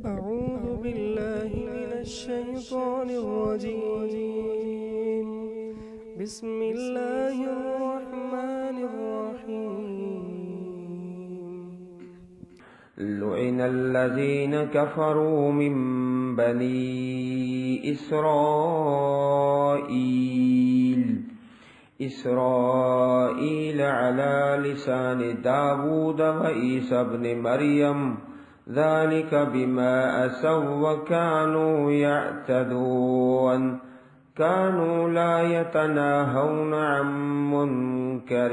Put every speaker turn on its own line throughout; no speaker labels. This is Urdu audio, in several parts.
أعوذ بالله من الشيطان الرجيم بسم الله الرحمن الرحيم
لعن الذين كفروا من بني إسرائيل على لسان داود وعيسى ابن مريم ذلك بما عصوا وكانوا يعتدون كانوا لا يتناهون عن منكر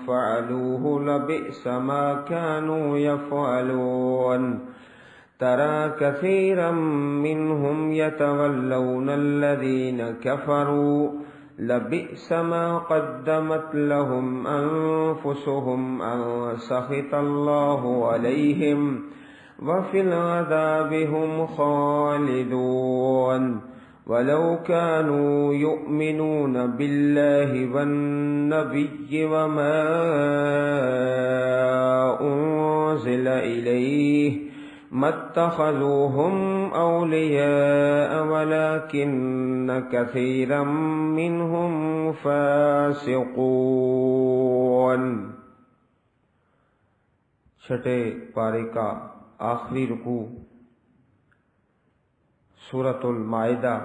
فعلوه لبئس ما كانوا يفعلون ترى كثيرا منهم يتولون الذين كفروا لبئس ما قدمت لهم أنفسهم أن سخط الله عليهم وفي العذاب هم خالدون ولو كانوا يؤمنون بالله والنبي وما أنزل إليه ما اتخذوهم أولياء ولكن كثيرا منهم فاسقون۔
چھٹے پارے کا آخری رکوع سورۃ المائدہ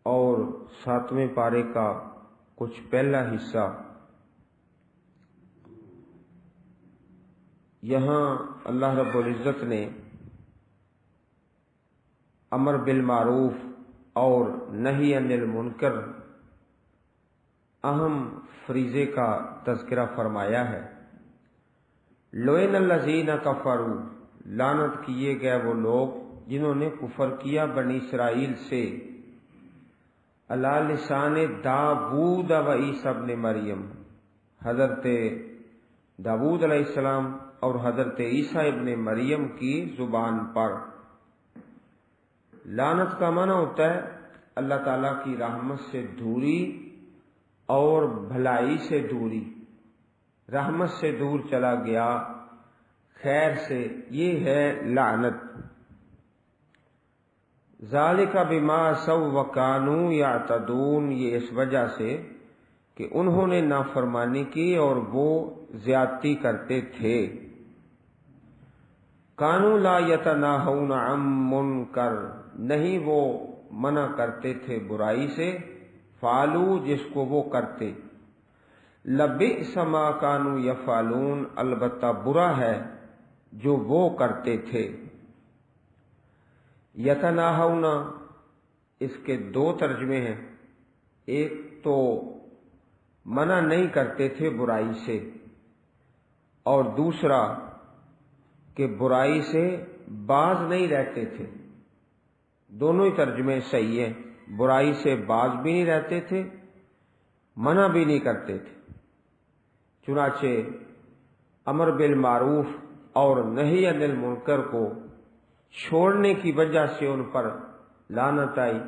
اور 7ویں پارے کا کچھ پہلا حصہ۔ یہاں اللہ رب العزت نے امر بالمعروف اور نہی عن المنکر اہم فریضے کا تذکرہ فرمایا ہے۔ لعن الذین کفروا، لعنت کیے گئے وہ لوگ جنہوں نے کفر کیا بنی اسرائیل سے، علی لسان داود و عیسیٰ ابن مریم، حضرت داود علیہ السلام اور حضرت عیسیٰ ابن مریم کی زبان پر۔ لعنت کا معنی ہوتا ہے اللہ تعالیٰ کی رحمت سے دوری اور بھلائی سے دوری، رحمت سے دور چلا گیا، خیر سے، یہ ہے لعنت۔ ذالک بما عصوا وکانوا یعتدون، یہ اس وجہ سے کہ انہوں نے نافرمانی کی اور وہ زیادتی کرتے تھے۔ کانوا لا یتناہون عن منکر، نہیں وہ منع کرتے تھے برائی سے، فعلوا جس کو وہ کرتے، لبئس ما کانوا یفعلون، البتہ برا ہے جو وہ کرتے تھے۔ یتناہون، اس کے دو ترجمے ہیں، ایک تو منع نہیں کرتے تھے برائی سے، اور دوسرا کہ برائی سے باز نہیں رہتے تھے۔ دونوں ہی ترجمے صحیح ہیں، برائی سے باز بھی نہیں رہتے تھے، منع بھی نہیں کرتے تھے۔ چنانچہ امر بالمعروف اور نہی عن المنکر کو چھوڑنے کی وجہ سے ان پر لعنت آئی،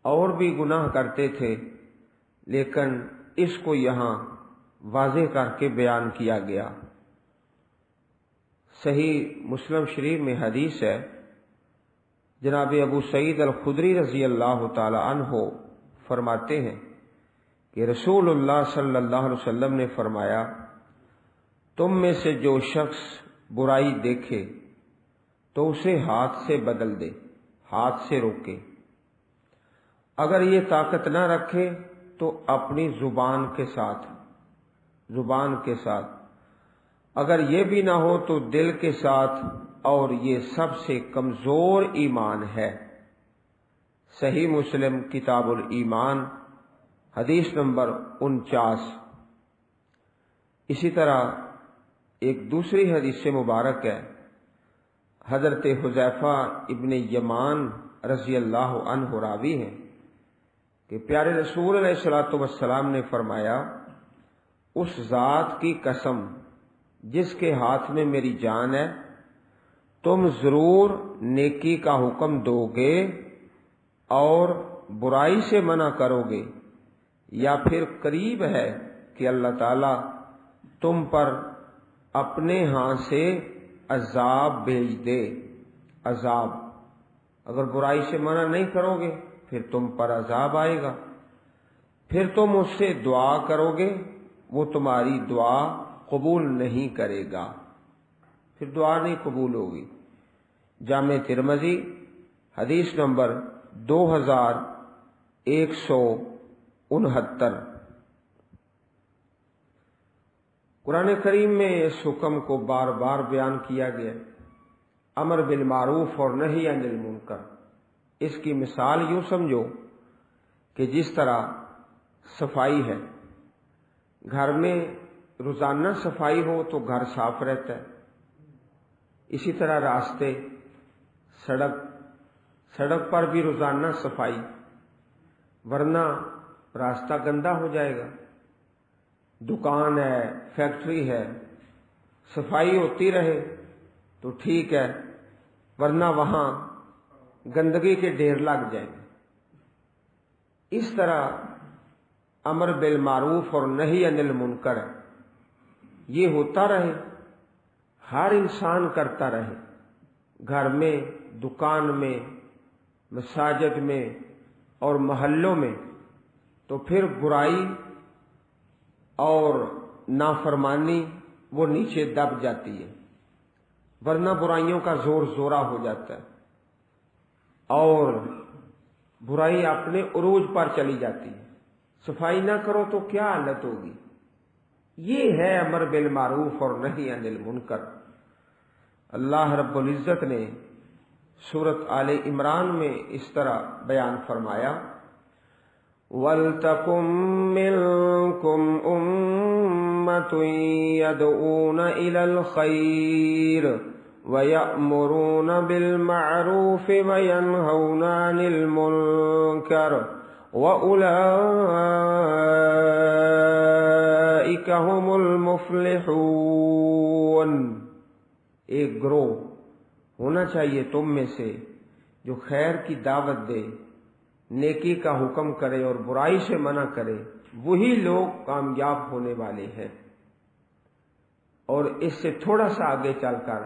اور بھی گناہ کرتے تھے، لیکن اس کو یہاں واضح کر کے بیان کیا گیا۔ صحیح مسلم شریف میں حدیث ہے، جناب ابو سعید الخدری رضی اللہ تعالی عنہ فرماتے ہیں کہ رسول اللہ صلی اللہ علیہ وسلم نے فرمایا، تم میں سے جو شخص برائی دیکھے تو اسے ہاتھ سے بدل دے، ہاتھ سے روکے، اگر یہ طاقت نہ رکھے تو اپنی زبان کے ساتھ، اگر یہ بھی نہ ہو تو دل کے ساتھ، اور یہ سب سے کمزور ایمان ہے۔ صحیح مسلم کتاب الایمان حدیث نمبر 49۔ اسی طرح ایک دوسری حدیث مبارک ہے، حضرت حذیفہ ابن یمان رضی اللہ عنہ راوی ہیں کہ پیارے رسول علیہ الصلوۃ والسلام نے فرمایا، اس ذات کی قسم جس کے ہاتھ میں میری جان ہے، تم ضرور نیکی کا حکم دو گے اور برائی سے منع کرو گے، یا پھر قریب ہے کہ اللہ تعالیٰ تم پر اپنے ہاں سے عذاب بھیج دے۔ عذاب، اگر برائی سے منع نہیں کرو گے پھر تم پر عذاب آئے گا، پھر تم اس سے دعا کرو گے، وہ تمہاری دعا قبول نہیں کرے گا، پھر دعا نہیں قبول ہوگی۔ جامع ترمذی حدیث نمبر 2169۔ قرآن کریم میں اس حکم کو بار بار بیان کیا گیا، امر بالمعروف اور نہی عن المنکر۔ اس کی مثال یوں سمجھو کہ جس طرح صفائی ہے، گھر میں روزانہ صفائی ہو تو گھر صاف رہتا ہے، اسی طرح راستے، سڑک پر بھی روزانہ صفائی، ورنہ راستہ گندا ہو جائے گا۔ دکان ہے، فیکٹری ہے، صفائی ہوتی رہے تو ٹھیک ہے، ورنہ وہاں گندگی کے ڈھیر لگ جائیں گے۔ اس طرح امر بالمعروف اور نہی عن المنکر یہ ہوتا رہے، ہر انسان کرتا رہے، گھر میں، دکان میں، مساجد میں اور محلوں میں، تو پھر برائی اور نافرمانی وہ نیچے دب جاتی ہے، ورنہ برائیوں کا زور زورہ ہو جاتا ہے اور برائی اپنے عروج پر چلی جاتی ہے۔ صفائی نہ کرو تو کیا حالت ہوگی؟ یہ ہے امر بالمعروف اور نہی عن المنکر۔ اللہ رب العزت نے سورۃ آل عمران میں اس طرح بیان فرمایا، وَلْتَكُن مِّنكُمْ أُمَّةٌ يَدْعُونَ إِلَى الْخَيْرِ وَيَأْمُرُونَ بِالْمَعْرُوفِ وَيَنْهَوْنَ عَنِ الْمُنكَرِ وَأُولَئِكَ هُمُ الْمُفْلِحُونَ۔ ایک گروہ ہونا چاہیے تم میں سے جو خیر کی دعوت دے، نیکی کا حکم کرے اور برائی سے منع کرے، وہی لوگ کامیاب ہونے والے ہیں۔ اور اس سے تھوڑا سا آگے چل کر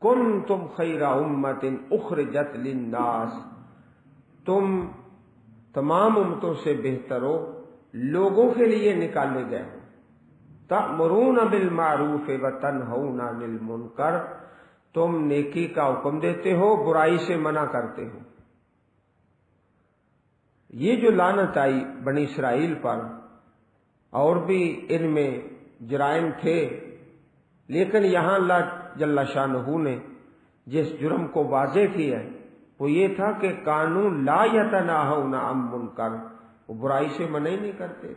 کنتم خیر امۃ اخرجت للناس، تم تمام امتوں سے بہتر ہو، لوگوں کے لیے نکالے گئے ہو۔ تأمرون بالمعروف وتنہون عن المنکر، تم نیکی کا حکم دیتے ہو، برائی سے منع کرتے ہو۔ یہ جو لعنت آئی بنی اسرائیل پر، اور بھی ان میں جرائم تھے، لیکن یہاں اللہ جل شانہ نے جس جرم کو واضح کیا ہے وہ یہ تھا کہ قانون لا یتناہون عن منکر، وہ برائی سے منع ہی نہیں کرتے۔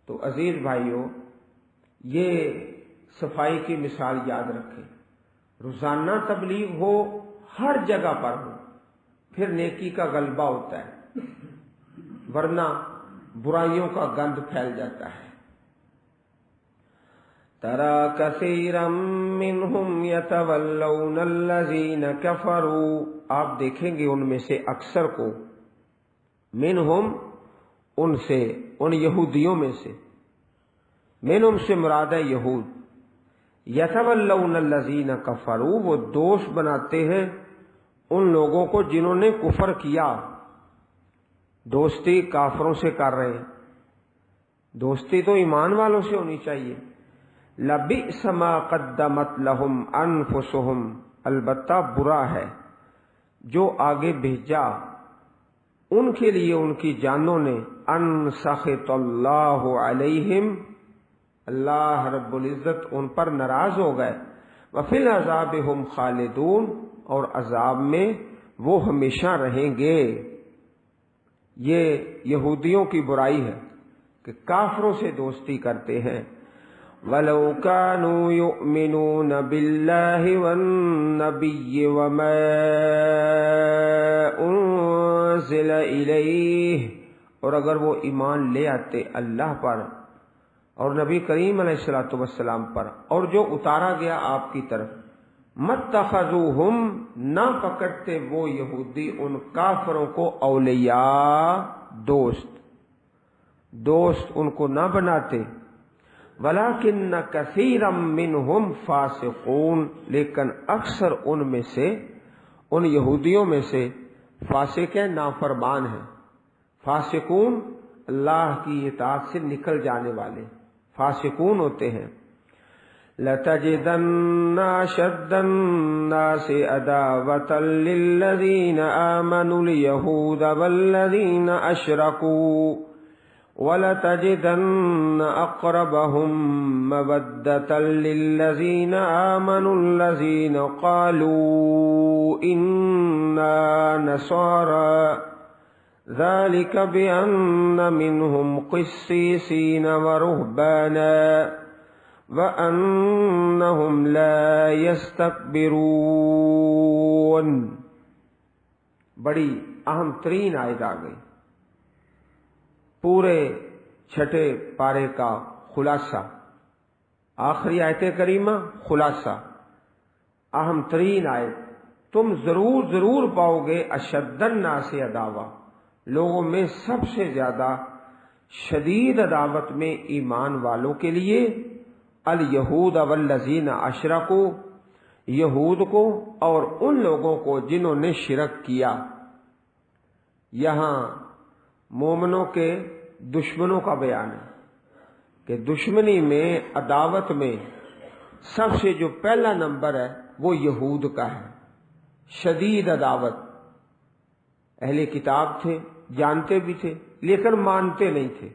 تو عزیز بھائیوں، یہ صفائی کی مثال یاد رکھیں، روزانہ تبلیغ ہو، ہر جگہ پر ہو، پھر نیکی کا غلبہ ہوتا ہے، ورنہ برائیوں کا گند پھیل جاتا ہے۔ تَرَى كَثِيرًا مِّنْهُمْ يَتَوَلَّوْنَ الَّذِينَ كَفَرُوا، آپ دیکھیں گے ان میں سے اکثر کو، منہم ان سے، ان یہودیوں میں سے، منہم سے مراد ہے یہود، یتولون الذین کفروا، وہ دوست بناتے ہیں ان لوگوں کو جنہوں نے کفر کیا۔ دوستی کافروں سے کر رہے ہیں، دوستی تو ایمان والوں سے ہونی چاہیے۔ لبئس ما قدمت لهم انفسهم، البتہ برا ہے جو آگے بھیجا ان کے لیے ان کی جانوں نے، ان سخط اللہ علیہم، اللہ رب العزت ان پر ناراض ہو گئے، وفی العذاب ہم خالدون، اور عذاب میں وہ ہمیشہ رہیں گے۔ یہ یہودیوں کی برائی ہے کہ کافروں سے دوستی کرتے ہیں۔ وَلَوْ كَانُوا يُؤْمِنُونَ بِاللَّهِ وَالنَّبِيِّ وَمَا أُنزِلَ إِلَيْهِ، اور اگر وہ ایمان لے آتے اللہ پر اور نبی کریم علیہ الصلوۃ والسلام پر اور جو اتارا گیا آپ کی طرف، مَتَّخَذُوهُمْ، نہ پکڑتے وہ یہودی ان کافروں کو اولیاء، دوست ان کو نہ بناتے، وَلَكِنَّ كَثِيرًا مِّنْهُمْ فَاسِقُونَ، لیکن اکثر ان میں سے، ان یہودیوں میں سے فاسق ہیں، نافرمان ہیں۔ فاسقون اللہ کی اطاعت سے نکل جانے والے فاسقون ہوتے ہیں۔ لَتَجِدَنَّ أَشَدَّ النَّاسِ عَدَاوَةً لِّلَّذِينَ آمَنُوا الْيَهُودَ وَالَّذِينَ أَشْرَكُوا وَلَتَجِدَنَّ أَقْرَبَهُم مَّوَدَّةً لِّلَّذِينَ آمَنُوا الَّذِينَ قَالُوا إِنَّا نَصَارَىٰ ذَلِكَ بِأَنَّ مِنْهُمْ قِسِّيسِينَ وَرُهْبَانًا وَأَنَّهُمْ لَا يَسْتَكْبِرُونَ۔ بڑی اہم ترین آیت آ گئی، پورے چھٹے پارے کا خلاصہ، آخری آیت کریمہ خلاصہ، اہم ترین آیت۔ تم ضرور پاؤ گے اشد الناس عداوہ، لوگوں میں سب سے زیادہ شدید عداوت میں ایمان والوں کے لیے الیہود والذین اشرکوا، یہود کو اور ان لوگوں کو جنہوں نے شرک کیا۔ یہاں مومنوں کے دشمنوں کا بیان ہے کہ دشمنی میں، عداوت میں سب سے جو پہلا نمبر ہے وہ یہود کا ہے۔ شدید عداوت، اہل کتاب تھے، جانتے بھی تھے لیکن مانتے نہیں تھے،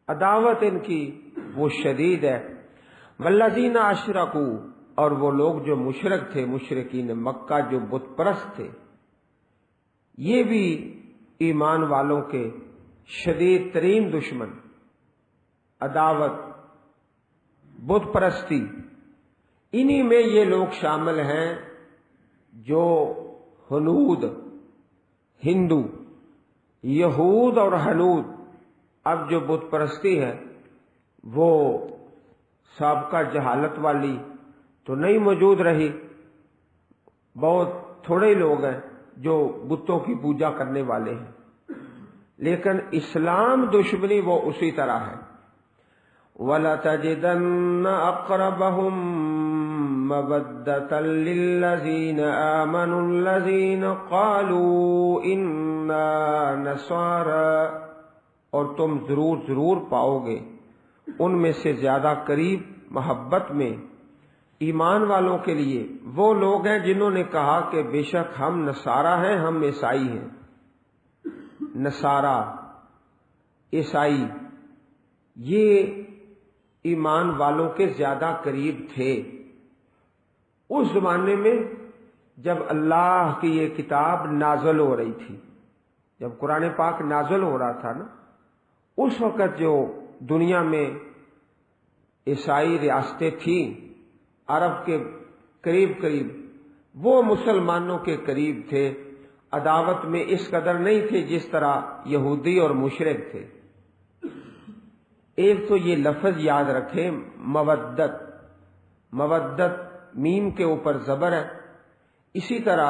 عداوت ان کی وہ شدید ہے۔ والذین اشرکوا، اور وہ لوگ جو مشرک تھے، مشرکین مکہ جو بت پرست تھے، یہ بھی ایمان والوں کے شدید ترین دشمن، عداوت، بت پرستی۔ انہی میں یہ لوگ شامل ہیں جو ہنود، ہندو، یہود اور ہنود۔ اب جو بت پرستی ہے وہ سابقہ جہالت والی تو نہیں موجود رہی، بہت تھوڑے لوگ ہیں جو بتوں کی پوجا کرنے والے ہیں، لیکن اسلام دشمنی وہ اسی طرح ہے۔ وَلَتَجِدَنَّ أَقْرَبَهُم مَّوَدَّةً لِّلَّذِينَ آمَنُوا الَّذِينَ قَالُوا إِنَّا نَصَارَىٰ، اور تم ضرور پاؤ گے ان میں سے زیادہ قریب محبت میں ایمان والوں کے لیے وہ لوگ ہیں جنہوں نے کہا کہ بے شک ہم نصارہ ہیں، ہم عیسائی ہیں۔ نصارہ، عیسائی، یہ ایمان والوں کے زیادہ قریب تھے اس زمانے میں جب اللہ کی یہ کتاب نازل ہو رہی تھی، جب قرآن پاک نازل ہو رہا تھا نا، اس وقت جو دنیا میں عیسائی ریاستیں تھیں عرب کے قریب وہ مسلمانوں کے قریب تھے، عداوت میں اس قدر نہیں تھے جس طرح یہودی اور مشرک تھے۔ ایک تو یہ لفظ یاد رکھیں، مودت میم کے اوپر زبر ہے، اسی طرح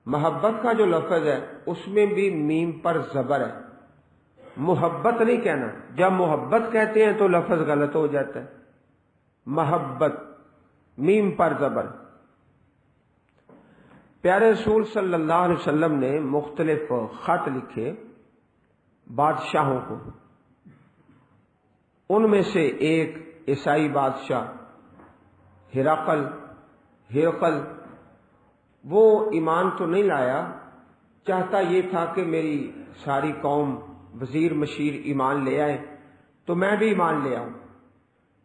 محبت کا جو لفظ ہے اس میں بھی میم پر زبر ہے، محبت نہیں کہنا، جب محبت کہتے ہیں تو لفظ غلط ہو جاتا ہے۔ محبت، میم پر زبر۔ پیارے رسول صلی اللہ علیہ وسلم نے مختلف خط لکھے بادشاہوں کو، ان میں سے ایک عیسائی بادشاہ ہرقل، وہ ایمان تو نہیں لایا، چاہتا یہ تھا کہ میری ساری قوم، وزیر مشیر ایمان لے آئے تو میں بھی ایمان لے آؤں،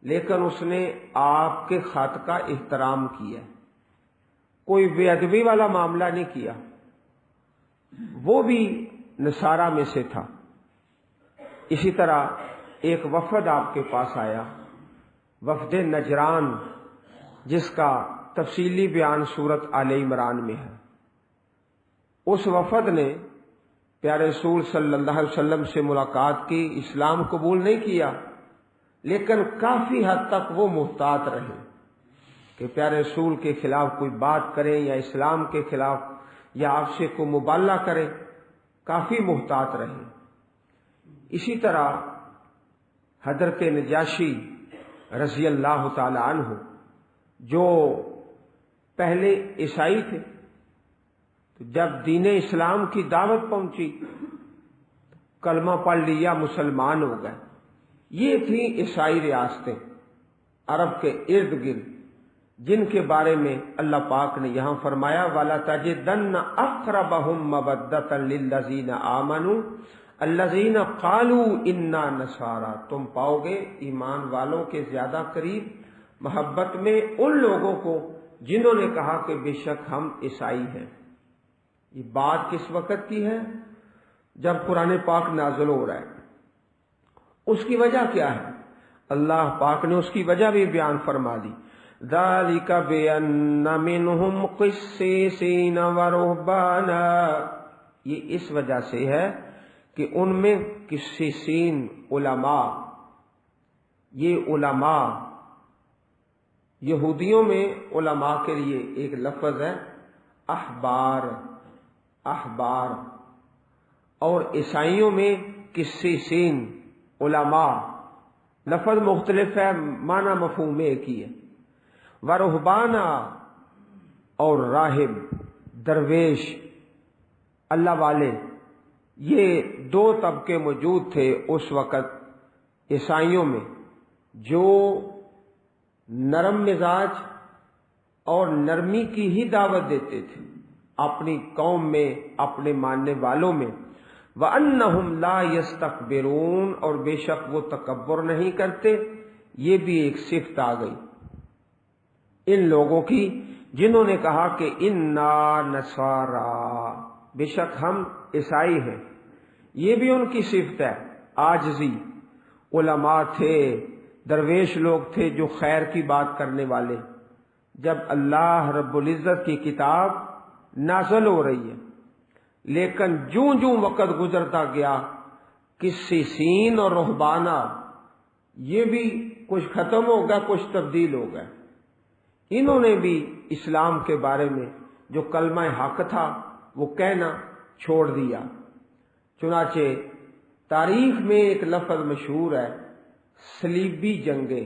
لیکن اس نے آپ کے خط کا احترام کیا، کوئی بے ادبی والا معاملہ نہیں کیا، وہ بھی نصارہ میں سے تھا۔ اسی طرح ایک وفد آپ کے پاس آیا، وفد نجران، جس کا تفصیلی بیان سورت آل عمران میں ہے۔ اس وفد نے پیارے رسول صلی اللہ علیہ وسلم سے ملاقات کی، اسلام قبول نہیں کیا، لیکن کافی حد تک وہ محتاط رہے کہ پیارے رسول کے خلاف کوئی بات کریں یا اسلام کے خلاف یا آپ سے کوئی مبالغہ کرے، کافی محتاط رہے۔ اسی طرح حضرت نجاشی رضی اللہ تعالی عنہ جو پہلے عیسائی تھے، تو جب دین اسلام کی دعوت پہنچی کلمہ پڑھ لیا، مسلمان ہو گئے۔ یہ تھیں عیسائی ریاستیں عرب کے ارد گرد، جن کے بارے میں اللہ پاک نے یہاں فرمایا وَلَتَجِدَنَّ أَقْرَبَهُمْ مَوَدَّةً لِلَّذِينَ آمَنُوا الَّذِينَ قَالُوا إِنَّا نَصَارَىٰ، تم پاؤ گے ایمان والوں کے زیادہ قریب محبت میں ان لوگوں کو جنہوں نے کہا کہ بے شک ہم عیسائی ہیں۔ یہ بات کس وقت کی ہے؟ جب قرآن پاک نازل ہو رہا ہے۔ اس کی وجہ کیا ہے؟ اللہ پاک نے اس کی وجہ بھی بیان فرما دی، ذَلِكَ بِأَنَّ مِنْهُمْ قِسِّيسِينَ وَرُهْبَانًا، یہ اس وجہ سے ہے کہ ان میں قسیسین علماء، یہ علماء یہودیوں میں علماء کے لیے ایک لفظ ہے احبار، احبار، اور عیسائیوں میں قسیسین علماء، لفظ مختلف ہے، معنی مفہوم ایک ہی ہے۔ ورہبانا، اور راہب، درویش، اللہ والے، یہ دو طبقے موجود تھے اس وقت عیسائیوں میں، جو نرم مزاج اور نرمی کی ہی دعوت دیتے تھے اپنی قوم میں، اپنے ماننے والوں میں۔ وَأَنَّهُمْ لَا يَسْتَكْبِرُونَ، اور بے شک وہ تکبر نہیں کرتے۔ یہ بھی ایک صفت آ گئی ان لوگوں کی جنہوں نے کہا کہ اِنَّا نَصَارَىٰ، بے شک ہم عیسائی ہیں۔ یہ بھی ان کی صفت ہے، عاجزی۔ علماء تھے، درویش لوگ تھے جو خیر کی بات کرنے والے۔ جب اللہ رب العزت کی کتاب نازل ہو رہی ہے، لیکن جوں جوں وقت گزرتا گیا قسیسین اور رہبانہ یہ بھی کچھ ختم ہو گیا، کچھ تبدیل ہو گئے۔ انہوں نے بھی اسلام کے بارے میں جو کلمہ حق تھا وہ کہنا چھوڑ دیا۔ چنانچہ تاریخ میں ایک لفظ مشہور ہے صلیبی جنگیں،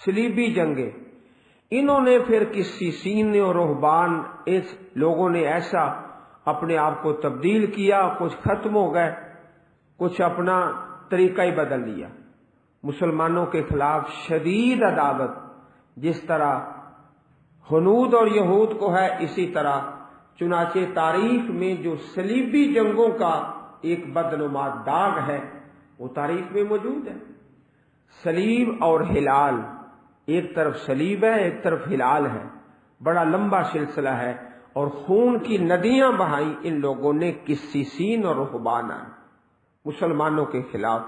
صلیبی جنگیں۔ انہوں نے پھر قسیسین اور رہبان، اس لوگوں نے ایسا اپنے آپ کو تبدیل کیا، کچھ ختم ہو گئے، کچھ اپنا طریقہ ہی بدل لیا۔ مسلمانوں کے خلاف شدید عداوت، جس طرح ہنود اور یہود کو ہے اسی طرح، چنانچہ تاریخ میں جو صلیبی جنگوں کا ایک بدنما داغ ہے وہ تاریخ میں موجود ہے۔ صلیب اور ہلال، ایک طرف صلیب ہے ایک طرف ہلال ہے، بڑا لمبا سلسلہ ہے، اور خون کی ندیاں بہائیں ان لوگوں نے قسیسین اور رہبانہ مسلمانوں کے خلاف۔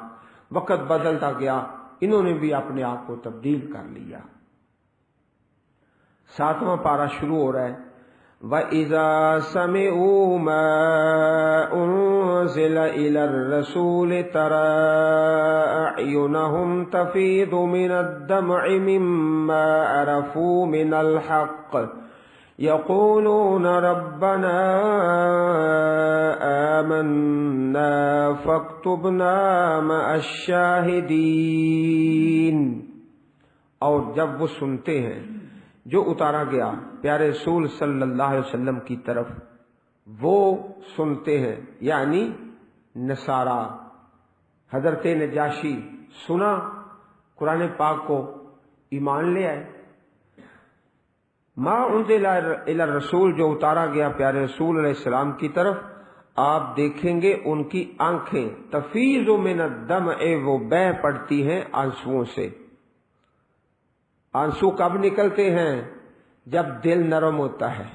وقت بدلتا گیا، انہوں نے بھی اپنے آپ کو تبدیل کر لیا۔ 7واں پارہ شروع ہو رہا ہے وَإِذَا سَمِعُوا مَا أُنزِلَ إِلَى الرَّسُولِ تَرَىٰ أَعْيُنَهُمْ تَفِيضُ مِنَ الدَّمْعِ مِمَّا عَرَفُوا مِنَ الْحَقِّ يَقُولُونَ رَبَّنَا آمَنَّا فَاكْتُبْنَا مَعَ الشَّاهِدِينَ، اور جب وہ سنتے ہیں جو اتارا گیا پیارے رسول صلی اللہ علیہ وسلم کی طرف، وہ سنتے ہیں، یعنی نصارہ۔ حضرت نجاشی سنا، قرآن پاک کو ایمان لے آئے۔ ما انزل الی الرسول، جو اتارا گیا پیارے رسول علیہ السلام کی طرف، آپ دیکھیں گے ان کی آنکھیں تفیض من الدمع، وہ بہہ پڑتی ہیں آنسوؤں سے۔ آنسو کب نکلتے ہیں؟ جب دل نرم ہوتا ہے۔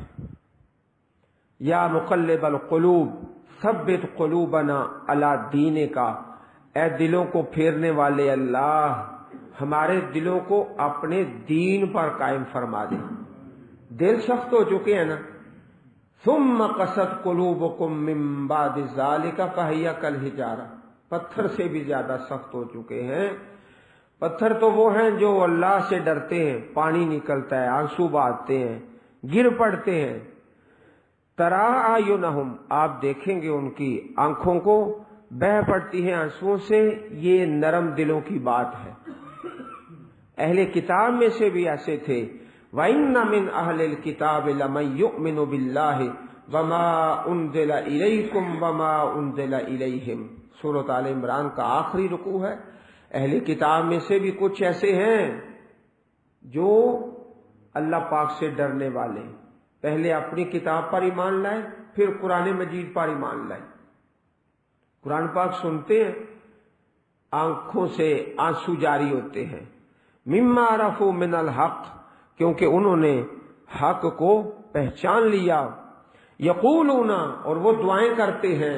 یا مقلب القلوب ثبت قلوبنا علی دینک، اے دلوں کو پھیرنے والے اللہ، ہمارے دلوں کو اپنے دین پر قائم فرما دے۔ دل سخت ہو چکے ہیں نا۔ ثم قست قلوبکم من بعد ذلک فہی کالحجارہ، پتھر سے بھی زیادہ سخت ہو چکے ہیں۔ پتھر تو وہ ہیں جو اللہ سے ڈرتے ہیں، پانی نکلتا ہے، آنسو بہاتے ہیں، گر پڑتے ہیں۔ ترا اعینہم، آپ دیکھیں گے ان کی آنکھوں کو، بہہ پڑتی ہیں آنسوؤں سے، یہ نرم دلوں کی بات ہے۔ اہل کتاب میں سے بھی ایسے تھے، وَإِنَّ مِنْ أَهْلِ الْكِتَابِ لَمَن يُؤْمِنُ بِاللَّهِ وَمَا أُنزِلَ إِلَيْكُمْ وَمَا أُنزِلَ إِلَيْهِمْ۔ سورۃ آل عمران کا آخری رکوع ہے۔ اہل کتاب میں سے بھی کچھ ایسے ہیں جو اللہ پاک سے ڈرنے والے، پہلے اپنی کتاب پر ایمان لائے، پھر قرآن مجید پر ایمان لائے، قرآن پاک سنتے ہیں، آنکھوں سے آنسو جاری ہوتے ہیں، مما عرفوا من الحق، کیونکہ انہوں نے حق کو پہچان لیا، یقولون، اور وہ دعائیں کرتے ہیں،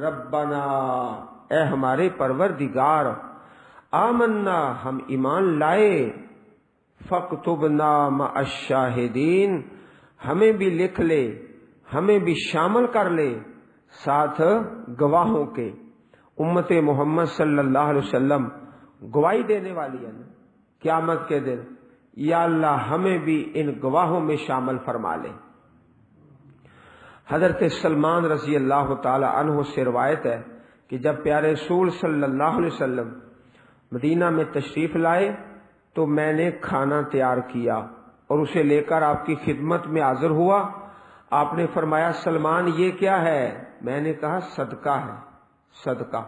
ربنا، اے ہمارے پروردگار، آمنا، ہم ایمان لائے، فاکتبنا مع الشاہدین، ہمیں بھی لکھ لے، ہمیں بھی شامل کر لے ساتھ گواہوں کے۔ امت محمد صلی اللہ علیہ وسلم گواہی دینے والی ہے نا قیامت کے دن، یا اللہ ہمیں بھی ان گواہوں میں شامل فرما لے۔ حضرت سلمان رضی اللہ تعالی عنہ سے روایت ہے کہ جب پیارے رسول صلی اللہ علیہ وسلم مدینہ میں تشریف لائے تو میں نے کھانا تیار کیا اور اسے لے کر آپ کی خدمت میں حاضر ہوا۔ آپ نے فرمایا، سلمان یہ کیا ہے؟ میں نے کہا صدقہ ہے، صدقہ۔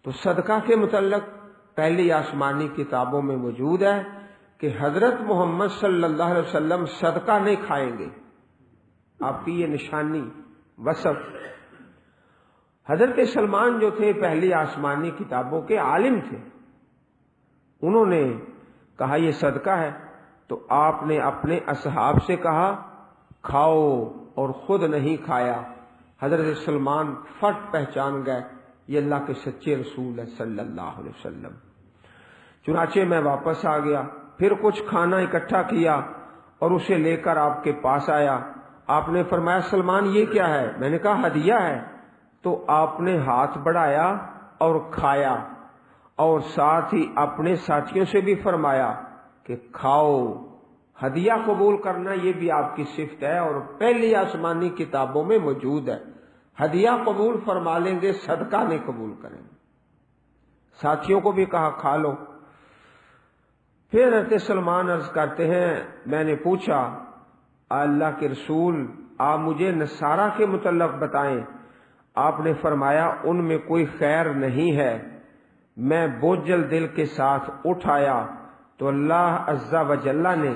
تو صدقہ کے متعلق پہلی آسمانی کتابوں میں موجود ہے کہ حضرت محمد صلی اللہ علیہ وسلم صدقہ نہیں کھائیں گے، آپ کی یہ نشانی، وصف۔ حضرت سلمان جو تھے پہلی آسمانی کتابوں کے عالم تھے، انہوں نے کہا یہ صدقہ ہے، تو آپ نے اپنے اصحاب سے کہا کھاؤ، اور خود نہیں کھایا۔ حضرت سلمان فٹ پہچان گئے یہ اللہ کے سچے رسول ہے صلی اللہ علیہ وسلم۔ چنانچہ میں واپس آ گیا، پھر کچھ کھانا اکٹھا کیا اور اسے لے کر آپ کے پاس آیا۔ آپ نے فرمایا، سلمان یہ کیا ہے؟ میں نے کہا ہدیہ ہے۔ تو آپ نے ہاتھ بڑھایا اور کھایا، اور ساتھ ہی اپنے ساتھیوں سے بھی فرمایا کہ کھاؤ۔ ہدیہ قبول کرنا یہ بھی آپ کی صفت ہے اور پہلی آسمانی کتابوں میں موجود ہے۔ ہدیہ قبول فرما لیں گے، صدقہ نہیں قبول کریں گے۔ ساتھیوں کو بھی کہا کھا لو۔ پھر حضرت سلمان عرض کرتے ہیں، میں نے پوچھا اللہ کے رسول آپ مجھے نصارہ کے متعلق بتائیں۔ آپ نے فرمایا ان میں کوئی خیر نہیں ہے۔ میں بوجھل دل کے ساتھ اٹھ آیا تو اللہ عز و جل نے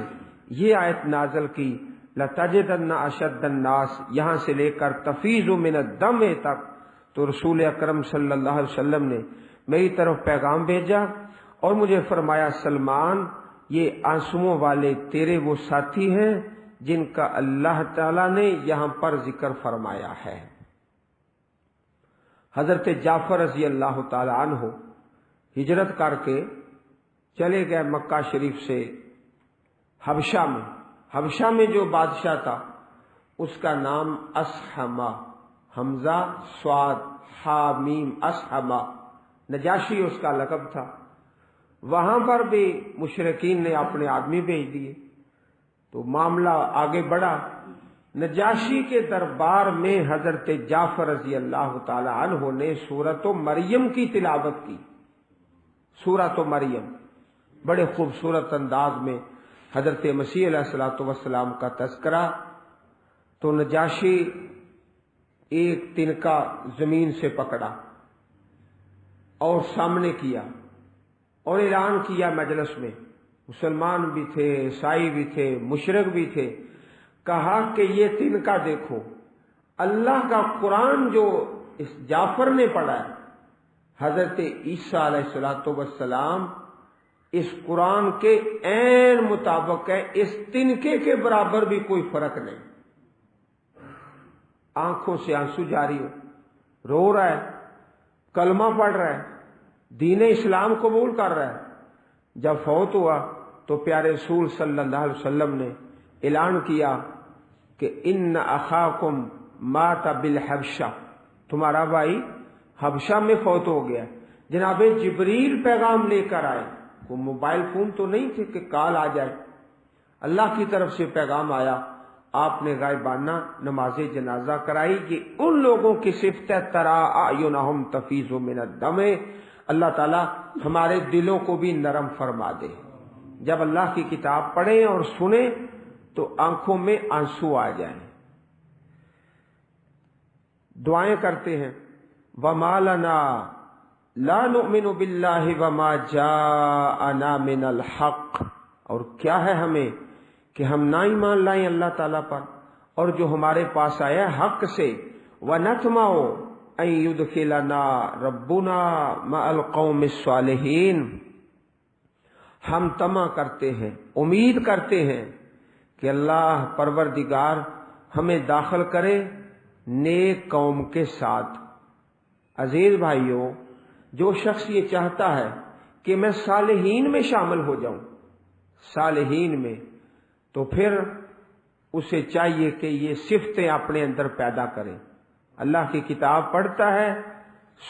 یہ آیت نازل کی، لَتَجِدَنَّ أَشَدَّ النَّاسِ، یہاں سے لے کر تفیض من الدم تک۔ تو رسول اکرم صلی اللہ علیہ وسلم نے میری طرف پیغام بھیجا اور مجھے فرمایا، سلمان یہ آنسوؤں والے تیرے وہ ساتھی ہیں جن کا اللہ تعالی نے یہاں پر ذکر فرمایا ہے۔ حضرت جعفر رضی اللہ تعالی عنہ ہجرت کر کے چلے گئے مکہ شریف سے حبشہ میں۔ حبشہ میں جو بادشاہ تھا اس کا نام اسحمہ، حمزہ صاد ہا میم، اسحمہ، نجاشی اس کا لقب تھا۔ وہاں پر بھی مشرکین نے اپنے آدمی بھیج دیے تو معاملہ آگے بڑھا۔ نجاشی کے دربار میں حضرت جعفر رضی اللہ تعالی عنہ نے سورۃ مریم کی تلاوت کی۔ سورۃ مریم بڑے خوبصورت انداز میں حضرت مسیح علیہ الصلوۃ والسلام کا تذکرہ۔ تو نجاشی ایک تنکا زمین سے پکڑا اور سامنے کیا اور اعلان کیا مجلس میں، مسلمان بھی تھے، عیسائی بھی تھے، مشرک بھی تھے، کہا کہ یہ تنکا دیکھو، اللہ کا قرآن جو اس جعفر نے پڑھا ہے، حضرت عیسیٰ علیہ الصلوۃ والسلام اس قرآن کے عین مطابق ہے، اس تنکے کے برابر بھی کوئی فرق نہیں۔ آنکھوں سے آنسو جاری ہو، رو رہا ہے، کلمہ پڑھ رہا ہے، دین اسلام قبول کر رہا ہے۔ جب فوت ہوا تو پیارے رسول صلی اللہ علیہ وسلم نے اعلان کیا کہ ان اخاکم مات بالحبشہ، تمہارا بھائی حبشہ میں فوت ہو گیا۔ جناب جبریل پیغام لے کر آئے، وہ موبائل فون تو نہیں تھے کہ کال آ جائے، اللہ کی طرف سے پیغام آیا، آپ نے غائبانہ نماز جنازہ کرائی. کہ ان لوگوں کی صفت ہے ترا اعینہم تفیض من الدم. اللہ تعالیٰ ہمارے دلوں کو بھی نرم فرما دے. جب اللہ کی کتاب پڑھیں اور سنیں تو آنکھوں میں آنسو آ جائیں. دعائیں کرتے ہیں وما لنا لا نؤمن باللہ وما جاءنا من الحق. اور کیا ہے ہمیں کہ ہم نہ ایمان لائیں اللہ تعالیٰ پر اور جو ہمارے پاس آیا حق سے. وَنَطْمَعُ أَن يُدْخِلَنَا رَبُّنَا مَعَ الْقَوْمِ الصَّالِحِينَ. ہم طمع کرتے ہیں، امید کرتے ہیں کہ اللہ پروردگار ہمیں داخل کرے نیک قوم کے ساتھ. عزیز بھائیوں، جو شخص یہ چاہتا ہے کہ میں صالحین میں شامل ہو جاؤں، صالحین میں، تو پھر اسے چاہیے کہ یہ صفتیں اپنے اندر پیدا کرے. اللہ کی کتاب پڑھتا ہے،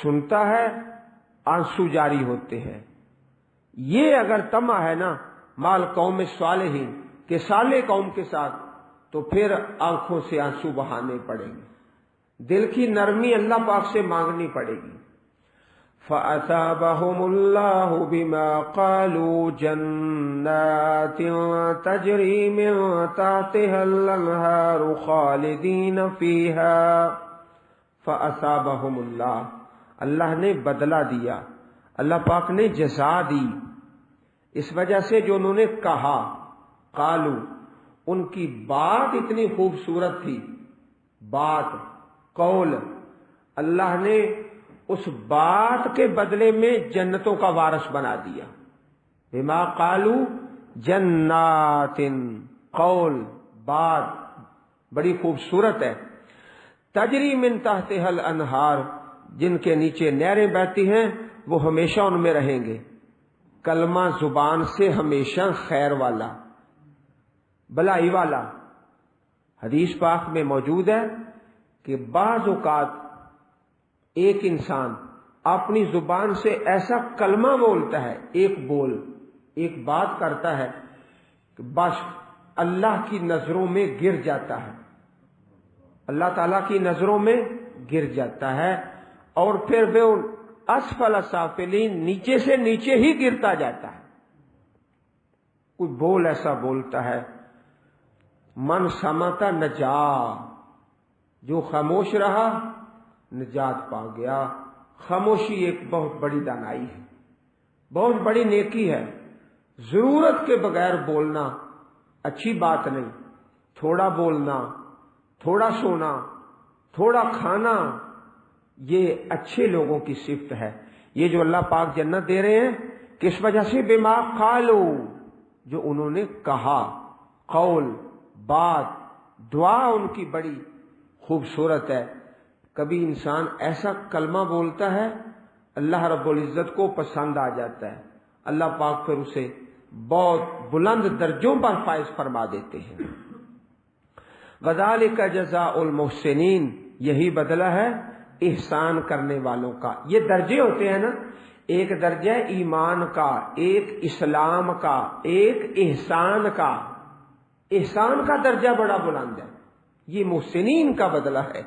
سنتا ہے، آنسو جاری ہوتے ہیں. یہ اگر طمع ہے نا مال قوم صالحین کہ صالح قوم کے ساتھ، تو پھر آنکھوں سے آنسو بہانے پڑیں گے. دل کی نرمی اللہ پاک سے مانگنی پڑے گی. فَأَثَابَهُمُ اللَّهُ بِمَا قَالُوا جَنَّاتٍ تَجْرِي مِن تَحْتِهَا الْأَنْهَارُ خَالِدِينَ فِيهَا. فَأَثَابَهُمُ اللَّهُ، اللہ نے بدلہ دیا، اللہ پاک نے جزا دی اس وجہ سے جو انہوں نے کہا. قالو، ان کی بات اتنی خوبصورت تھی، بات، قول. اللہ نے اس بات کے بدلے میں جنتوں کا وارث بنا دیا. بما قالو جنات، قول، بات بڑی خوبصورت ہے. تجری من تحتها الانہار، جن کے نیچے نہریں بہتی ہیں، وہ ہمیشہ ان میں رہیں گے. کلمہ زبان سے ہمیشہ خیر والا، بلائی والا. حدیث پاک میں موجود ہے کہ بعض اوقات ایک انسان اپنی زبان سے ایسا کلمہ بولتا ہے، ایک بات کرتا ہے کہ بس اللہ کی نظروں میں گر جاتا ہے، اللہ تعالیٰ کی نظروں میں گر جاتا ہے، اور پھر وہ اسفل سافلین، نیچے سے نیچے ہی گرتا جاتا ہے. کوئی بول ایسا بولتا ہے من سمتا نجا، جو خاموش رہا نجات پا گیا. خاموشی ایک بہت بڑی دانائی ہے، بہت بڑی نیکی ہے. ضرورت کے بغیر بولنا اچھی بات نہیں. تھوڑا بولنا، تھوڑا سونا، تھوڑا کھانا، یہ اچھے لوگوں کی صفت ہے. یہ جو اللہ پاک جنت دے رہے ہیں کس وجہ سے؟ بما قالو، جو انہوں نے کہا. قول، بات، دعا ان کی بڑی خوبصورت ہے. کبھی انسان ایسا کلمہ بولتا ہے اللہ رب العزت کو پسند آ جاتا ہے، اللہ پاک پھر اسے بہت بلند درجوں پر فائز فرما دیتے ہیں. وَذَلِكَ جَزَاءُ الْمُحْسِنِينَ، یہی بدلہ ہے احسان کرنے والوں کا. یہ درجے ہوتے ہیں نا، ایک درجہ ایمان کا، ایک اسلام کا، ایک احسان کا. احسان کا درجہ بڑا بلند ہے، یہ محسنین کا بدلہ ہے.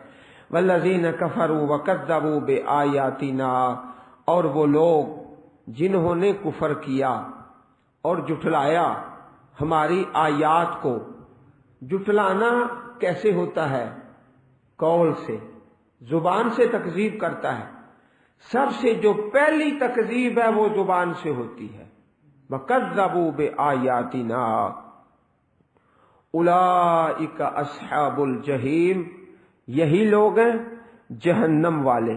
والذین کفروا وکذبوا بآیاتنا، اور وہ لوگ جنہوں نے کفر کیا اور جھٹلایا ہماری آیات کو. جھٹلانا کیسے ہوتا ہے؟ قول سے، زبان سے تکذیب کرتا ہے. سب سے جو پہلی تکذیب ہے وہ زبان سے ہوتی ہے. وکذبوا بآیاتنا اولئک اصحاب الجحیم، یہی لوگ ہیں جہنم والے.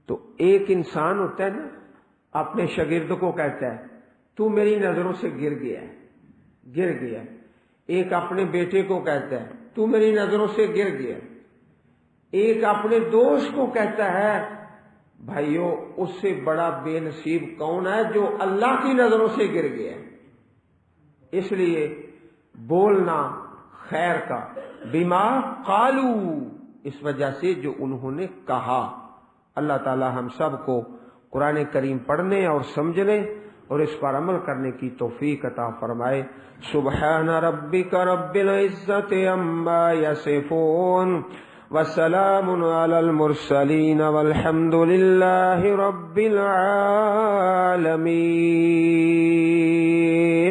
تو ایک انسان ہوتا ہے نا، اپنے شاگرد کو کہتا ہے تو میری نظروں سے گر گیا. ایک اپنے بیٹے کو کہتا ہے تو میری نظروں سے گر گیا. ایک اپنے دوست کو کہتا ہے بھائیو اس سے بڑا بے نصیب کون ہے جو اللہ کی نظروں سے گر گیا. اس لیے بولنا خیر کا. بما قالو، اس وجہ سے جو انہوں نے کہا. اللہ تعالی ہم سب کو قرآن کریم پڑھنے اور سمجھنے اور اس پر عمل کرنے کی توفیق عطا فرمائے۔ سبحان ربک رب العزت عما یصفون وسلام علی المرسلین والحمد للہ رب العالمین۔